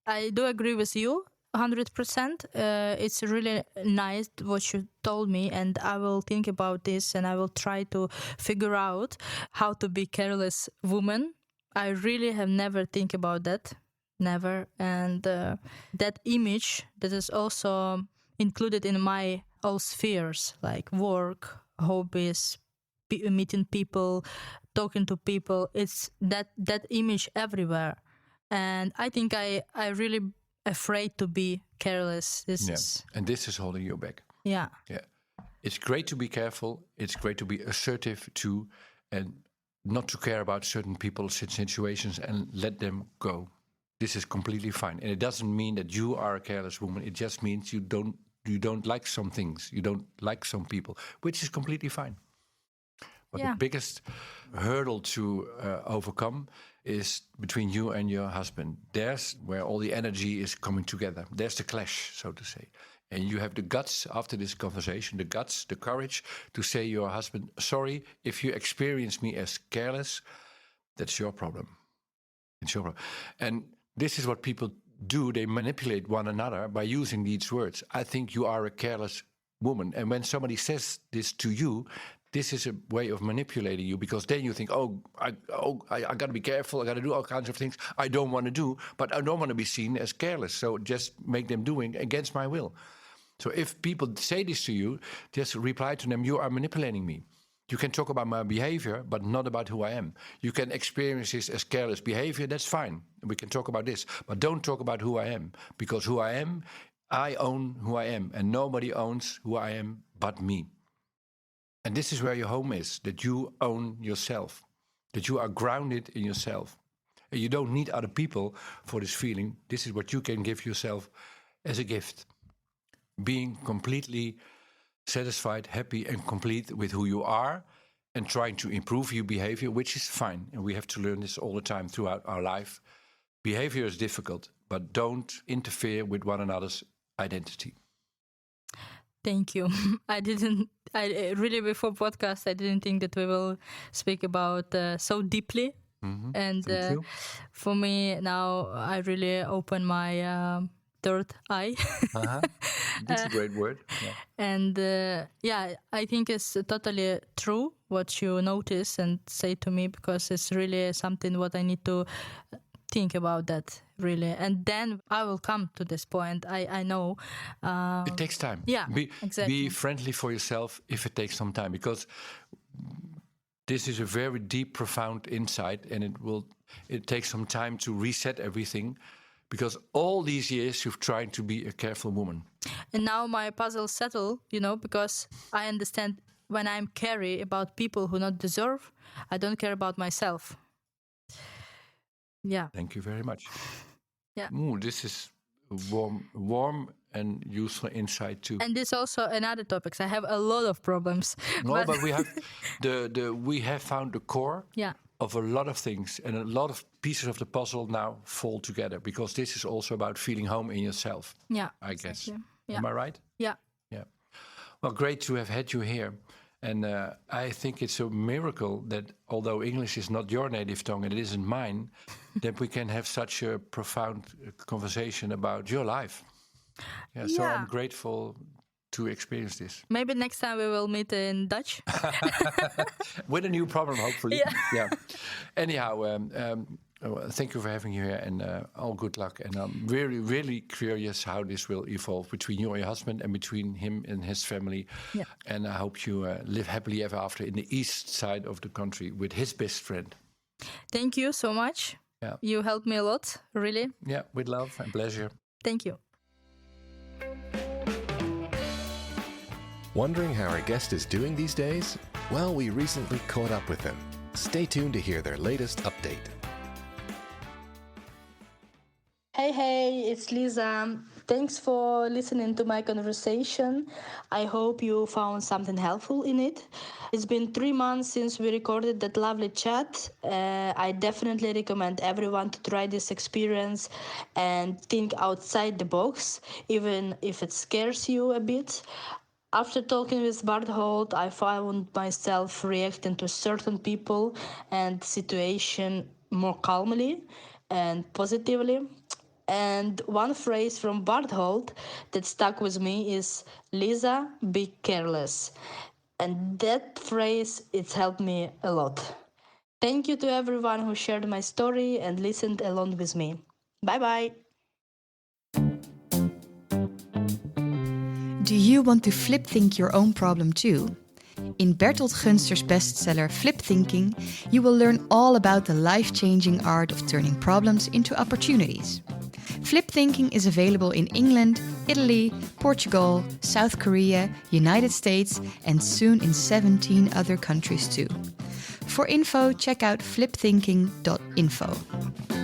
I do agree with you 100%. It's really nice what you told me, and I will think about this, and I will try to figure out how to be careless woman. I really have never think about that. Never. And that image that is also included in my all spheres, like work, hobbies, meeting people, talking to people. It's that image everywhere. And I think I really afraid to be careless. And this is holding you back. Yeah. It's great to be careful. It's great to be assertive too, and not to care about certain people, situations, and let them go. This is completely fine, and it doesn't mean that you are a careless woman. It just means you don't like some things, you don't like some people, which is completely fine. But the biggest hurdle to overcome is between you and your husband. There's where all the energy is coming together. There's the clash, so to say. And you have the guts after this conversation, the courage to say to your husband, sorry, if you experience me as careless, that's your problem. It's your problem. And this is what people do. They manipulate one another by using these words. I think you are a careless woman. And when somebody says this to you, this is a way of manipulating you, because then you think, I got to be careful. I got to do all kinds of things I don't want to do, but I don't want to be seen as careless. So just make them doing against my will. So if people say this to you, just reply to them, you are manipulating me. You can talk about my behavior, but not about who I am. You can experience this as careless behavior, that's fine. We can talk about this, but don't talk about who I am. Because who I am, I own who I am, and nobody owns who I am but me. And this is where your home is, that you own yourself, that you are grounded in yourself. And you don't need other people for this feeling. This is what you can give yourself as a gift. Being completely satisfied, happy, and complete with who you are, and trying to improve your behavior, which is fine. And we have to learn this all the time throughout our life. Behavior is difficult, but don't interfere with one another's identity. Thank you. I really, before podcast, I didn't think that we will speak about so deeply. Mm-hmm. And for me now, I really open my third eye. That's a great word. Yeah. And I think it's totally true what you notice and say to me, because it's really something what I need to think about that, really. And then I will come to this point. I know. It takes time. Yeah, exactly. Be friendly for yourself if it takes some time, because this is a very deep, profound insight, and it takes some time to reset everything. Because all these years you've tried to be a careful woman. And now my puzzle settled, because I understand when I'm carry about people who not deserve, I don't care about myself. Yeah. Thank you very much. Yeah. This is warm and useful insight too. And this also another topics. I have a lot of problems. No, but we have we have found the core. Yeah. Of a lot of things, and a lot of pieces of the puzzle now fall together, because this is also about feeling home in yourself. Yeah, I guess. Yeah. Am I right? Yeah. Yeah. Well, great to have had you here. And I think it's a miracle that, although English is not your native tongue and it isn't mine, that we can have such a profound conversation about your life. Yeah. So I'm grateful to experience this. Maybe next time we will meet in Dutch. With a new problem, hopefully. Yeah. Anyhow, thank you for having you here, and all good luck. And I'm really, really curious how this will evolve between you and your husband, and between him and his family. Yeah. And I hope you live happily ever after in the east side of the country with his best friend. Thank you so much. Yeah. You helped me a lot, really. Yeah, with love and pleasure. Thank you. Wondering how our guest is doing these days? Well, we recently caught up with them. Stay tuned to hear their latest update. Hey, it's Liza. Thanks for listening to my conversation. I hope you found something helpful in it. It's been 3 months since we recorded that lovely chat. I definitely recommend everyone to try this experience and think outside the box, even if it scares you a bit. After talking with Barthold, I found myself reacting to certain people and situation more calmly and positively. And one phrase from Barthold that stuck with me is, Liza, be careless. And that phrase, it's helped me a lot. Thank you to everyone who shared my story and listened along with me. Bye-bye. Do you want to flip think your own problem too? In Bertolt Gunster's bestseller Flip Thinking, you will learn all about the life-changing art of turning problems into opportunities. Flip thinking is available in England, Italy, Portugal, South Korea, United States, and soon in 17 other countries too. For info, check out flipthinking.info.